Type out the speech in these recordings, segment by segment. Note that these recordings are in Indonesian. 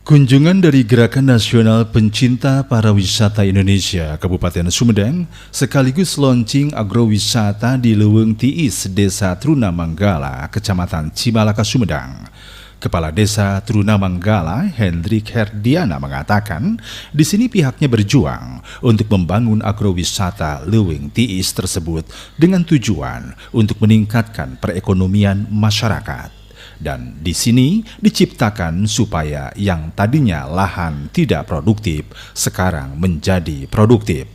Kunjungan dari Gerakan Nasional Pencinta Pariwisata Indonesia Kabupaten Sumedang sekaligus launching agrowisata di Leuweung Tiis, Desa Trunamanggala, Kecamatan Cimalaka, Sumedang. Kepala Desa Trunamanggala, Hendrik Herdiana mengatakan, di sini pihaknya berjuang untuk membangun agrowisata Leuweung Tiis tersebut dengan tujuan untuk meningkatkan perekonomian masyarakat. Dan di sini diciptakan supaya yang tadinya lahan tidak produktif sekarang menjadi produktif.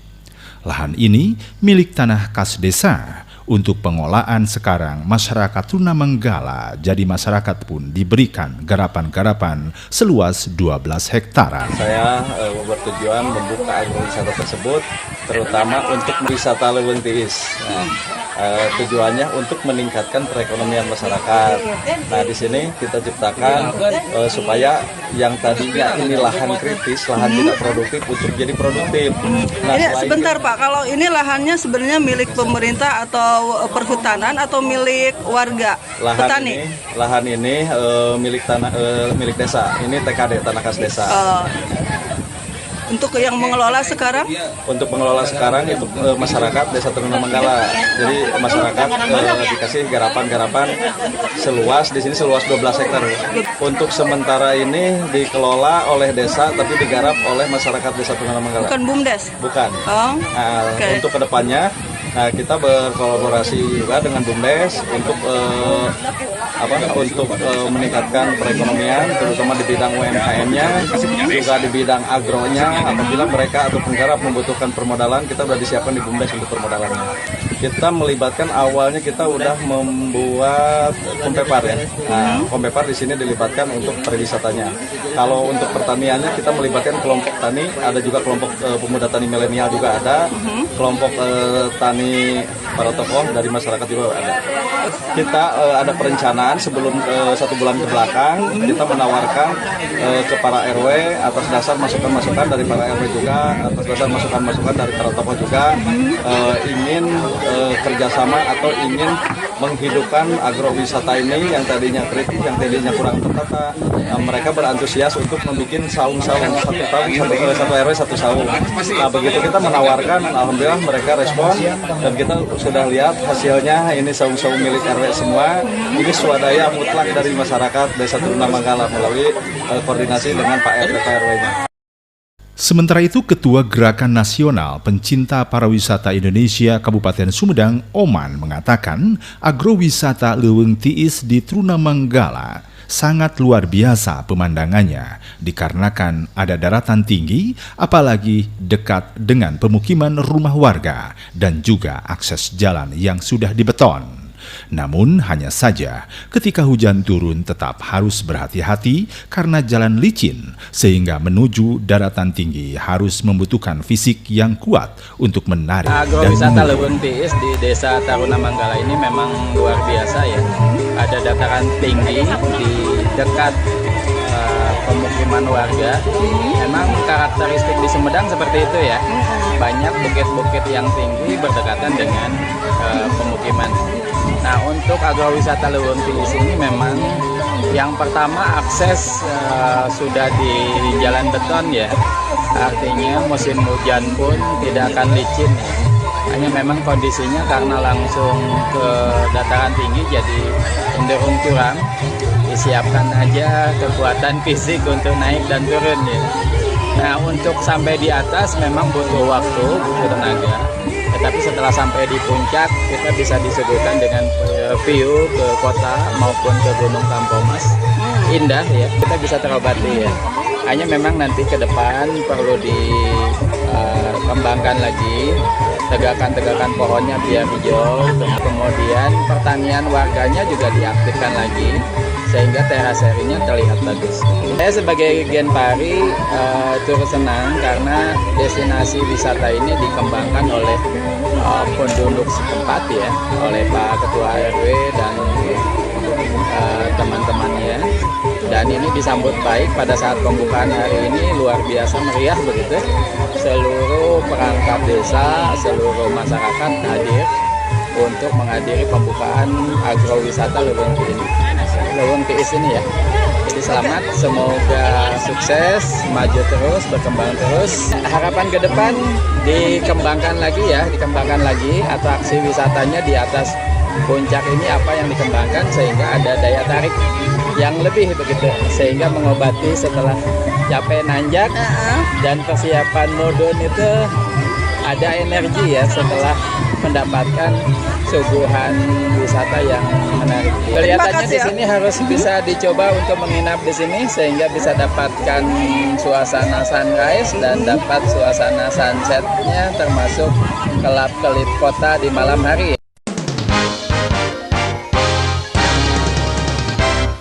Lahan ini milik tanah kas desa. Untuk pengolahan sekarang masyarakat Trunamanggala, jadi masyarakat pun diberikan garapan-garapan seluas 12 hektaran. Saya bertujuan membuka agrowisata tersebut terutama untuk wisata Leuweung Tiis. Tujuannya untuk meningkatkan perekonomian masyarakat. Nah, di sini kita ciptakan supaya yang tadinya ini lahan kritis, lahan tidak produktif untuk jadi produktif. Nah, ini sebentar Pak, kalau ini lahannya sebenarnya milik pemerintah atau perhutanan atau milik warga petani? Lahan ini milik desa. Ini TKD, tanah kas desa. Untuk yang mengelola sekarang? Untuk mengelola sekarang itu masyarakat Desa Trunamanggala. Jadi masyarakat dikasih garapan-garapan seluas, di sini seluas 12 hektar. Untuk sementara ini dikelola oleh desa tapi digarap oleh masyarakat Desa Trunamanggala. Bukan BUMDes? Bukan. Oh, okay. Untuk kedepannya kita berkolaborasi juga dengan BUMDes untuk meningkatkan perekonomian, terutama di bidang UMKM-nya, juga di bidang agronya. Apabila mereka atau penggarap membutuhkan permodalan, kita sudah disiapkan di BUMDes untuk permodalannya. Kita melibatkan, awalnya kita udah membuat kompepar ya. Nah, kompepar di sini dilibatkan untuk pariwisatanya. Kalau untuk pertaniannya kita melibatkan kelompok tani, ada juga kelompok pemuda tani milenial juga ada, kelompok tani para tokoh dari masyarakat juga ada. Kita ada perencanaan sebelum 1 bulan ke belakang, kita menawarkan ke para RW atas dasar masukan-masukan dari para RW juga, atas dasar masukan-masukan dari para tokoh juga, ingin kerjasama atau ingin menghidupkan agrowisata ini yang tadinya kritis, yang tadinya kurang tertata. Mereka berantusias untuk membuat saung-saung, satu RW satu saung. Nah, begitu kita menawarkan, alhamdulillah mereka respon dan kita sudah lihat hasilnya. Ini saung-saung milik RW semua. Ini swadaya mutlak dari masyarakat Desa Trunamanggala melalui koordinasi dengan Pak RT RW-nya. Sementara itu, Ketua Gerakan Nasional Pencinta Pariwisata Indonesia Kabupaten Sumedang, Oman, mengatakan agrowisata Leuweung Tiis di Trunamanggala sangat luar biasa pemandangannya dikarenakan ada daratan tinggi, apalagi dekat dengan pemukiman rumah warga dan juga akses jalan yang sudah dibeton. Namun hanya saja ketika hujan turun tetap harus berhati-hati karena jalan licin sehingga menuju daratan tinggi harus membutuhkan fisik yang kuat untuk menarik. Agrowisata Leuweung Tiis di Desa Trunamanggala ini memang luar biasa ya. Ada dataran tinggi di dekat pemukiman warga. Memang karakteristik di Sumedang seperti itu ya. Banyak bukit-bukit yang tinggi berdekatan dengan pemukiman. Nah, untuk agrowisata Leuweung Tiis ini memang yang pertama akses sudah di jalan beton ya. Artinya musim hujan pun tidak akan licin ya. Hanya memang kondisinya karena langsung ke dataran tinggi jadi cenderung curam. Disiapkan aja kekuatan fisik untuk naik dan turun ya. Nah, untuk sampai di atas memang butuh waktu, butuh tenaga. Tetapi setelah sampai di puncak, kita bisa disuguhkan dengan view ke kota maupun ke Gunung Tampomas. Indah ya, kita bisa terobati ya. Hanya memang nanti ke depan perlu dikembangkan lagi, tegakan-tegakan pohonnya biar hijau. Kemudian pertanian warganya juga diaktifkan lagi, sehingga teraserinya terlihat bagus. Saya sebagai Genpari turut senang karena destinasi wisata ini dikembangkan oleh penduduk setempat ya, oleh Pak Ketua RW dan teman-temannya. Dan ini disambut baik pada saat pembukaan hari ini, luar biasa meriah begitu. Seluruh perangkat desa, seluruh masyarakat hadir untuk menghadiri pembukaan agrowisata Leuweung Tiis ini. Leuweung Tiis ini ya. Jadi selamat, semoga sukses, maju terus, berkembang terus. Harapan ke depan dikembangkan lagi atraksi wisatanya di atas puncak ini apa yang dikembangkan sehingga ada daya tarik yang lebih begitu, sehingga mengobati setelah capek nanjak dan persiapan mudun itu ada energi ya setelah mendapatkan suguhan wisata yang menarik. Kelihatannya di sini harus bisa dicoba untuk menginap di sini sehingga bisa dapatkan suasana sunrise dan dapat suasana sunsetnya termasuk kelap-kelip kota di malam hari.